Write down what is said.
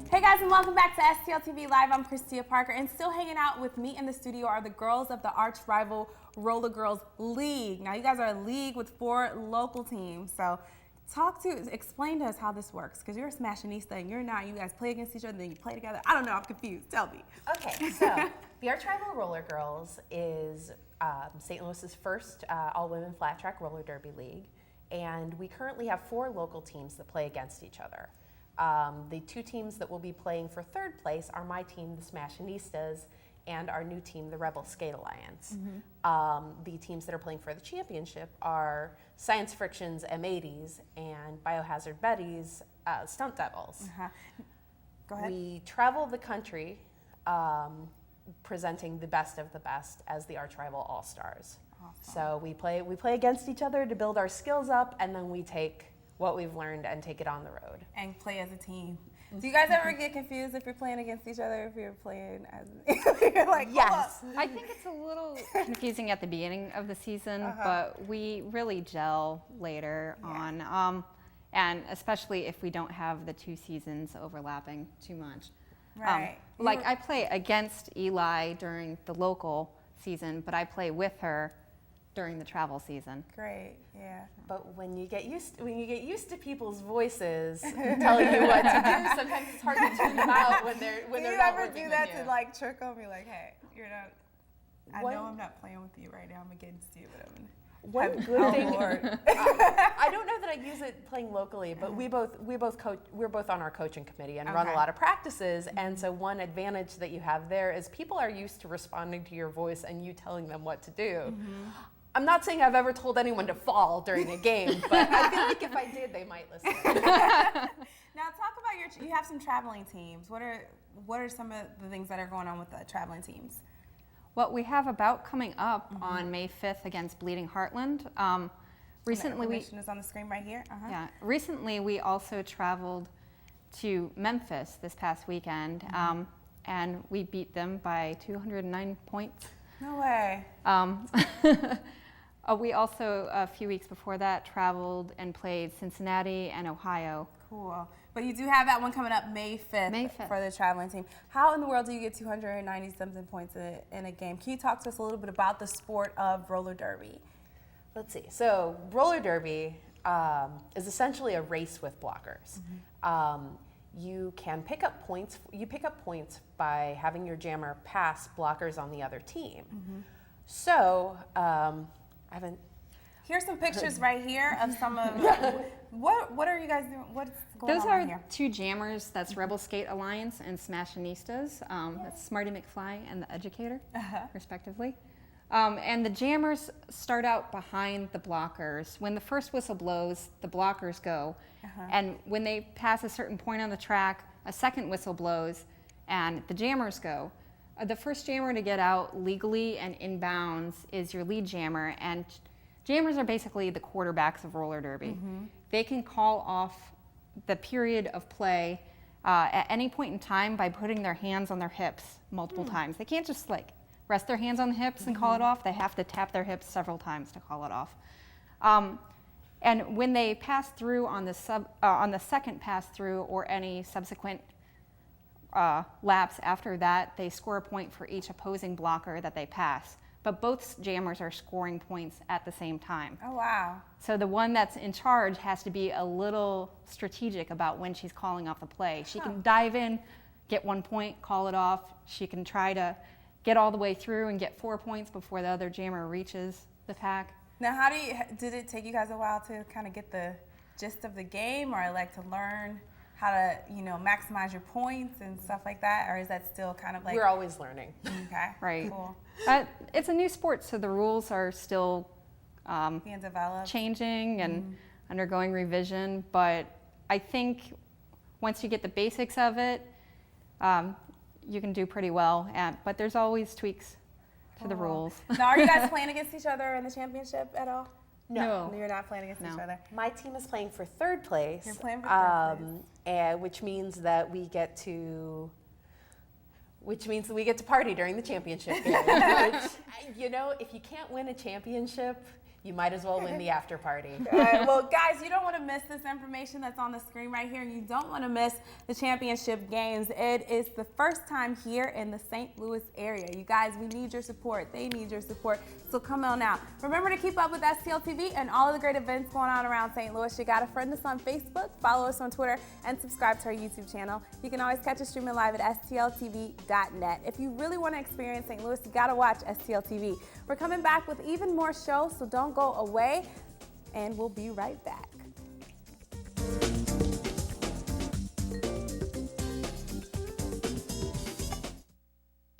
Hey guys, and welcome back to STL TV Live. I'm Christia Parker, and still hanging out with me in the studio are the girls of the arch rival Roller Girls League. Now, you guys are a league with 4 local teams, so explain to us how this works, because you're a Smashinista and you're not. You guys play against each other, then you play together. I don't know, I'm confused. Tell me. Okay, so the arch rival Roller Girls is St. Louis's first all-women flat track roller derby league, and we currently have 4 local teams that play against each other. The 2 teams that will be playing for 3rd place are my team, the Smashinistas, and our new team, the Rebel Skate Alliance. The teams that are playing for the championship are Science Friction's M80s and Biohazard Betty's Stunt Devils. Go ahead. We travel the country presenting the best of the best as the arch rival All-Stars. Awesome. So we play against each other to build our skills up, and then we take what we've learned and take it on the road. And play as a team. Do you guys ever get confused if you're playing against each other, if you're playing as, you're like, yes. I think it's a little confusing at the beginning of the season, but we really gel later on. And especially if we don't have the 2 seasons overlapping too much. Right. I play against Eli during the local season, but I play with her during the travel season. Great, yeah. But when you get used to people's voices telling you what to do, sometimes it's hard to tune them out when they're not working with you. Do you ever do that to like trick them? You're like, hey, you're not. I know I'm not playing with you right now. I'm against you, but I'm. One good thing. I don't know that I use it playing locally, but we both coach. We're both on our coaching committee and run a lot of practices. And so one advantage that you have there is people are used to responding to your voice and you telling them what to do. I'm not saying I've ever told anyone to fall during a game, but I feel like if I did, they might listen. Now talk about you have some traveling teams. What are some of the things that are going on with the traveling teams? Well, we have a bout coming up on May 5th against Bleeding Heartland. Recently, the information is on the screen right here. Yeah. Recently, we also traveled to Memphis this past weekend, and we beat them by 209 points. No way. We also, a few weeks before that, traveled and played Cincinnati and Ohio. Cool. But you do have that one coming up May 5th for the traveling team. How in the world do you get 290-something points in a game? Can you talk to us a little bit about the sport of roller derby? Let's see. So roller derby is essentially a race with blockers. You can pick up points. You pick up points by having your jammer pass blockers on the other team. So I haven't. Here's some pictures right here of some of what are you guys doing? What's going Those on are right here? 2 jammers. That's Rebel Skate Alliance and Smashinistas. That's Smarty McFly and the Educator, respectively. And the jammers start out behind the blockers. When the first whistle blows, the blockers go. And when they pass a certain point on the track, a second whistle blows and the jammers go. The first jammer to get out legally and in bounds is your lead jammer, and jammers are basically the quarterbacks of roller derby. They can call off the period of play at any point in time by putting their hands on their hips multiple times. They can't just like rest their hands on the hips and call it off. They have to tap their hips several times to call it off. And when they pass through on the second pass through or any subsequent laps after that, they score a point for each opposing blocker that they pass. But both jammers are scoring points at the same time. Oh, wow. So the one that's in charge has to be a little strategic about when she's calling off the play. She can dive in, get 1 point, call it off. She can try to get all the way through and get 4 points before the other jammer reaches the pack. Now, did it take you guys a while to kind of get the gist of the game, or like to learn how to, maximize your points and stuff like that? Or is that still kind of like... We're always learning. Okay, right. Cool. It's a new sport, so the rules are still being developed, changing and undergoing revision. But I think once you get the basics of it, you can do pretty well. But there's always tweaks to the rules. Now, are you guys playing against each other in the championship at all? No. You're not playing against each other. My team is playing for 3rd place. You're playing for 3rd place. Which means that we get to which means that we get to party during the championship game. Which, you know, if you can't win a championship, you might as well win the after party. Well, guys, you don't want to miss this information that's on the screen right here, and you don't want to miss the championship games. It is the first time here in the St. Louis area. You guys, we need your support. They need your support. So come on out. Remember to keep up with STL TV and all of the great events going on around St. Louis. You got to friend us on Facebook, follow us on Twitter, and subscribe to our YouTube channel. You can always catch us streaming live at stltv.net. If you really want to experience St. Louis, you got to watch STL TV. We're coming back with even more shows, so don't go away, and we'll be right back.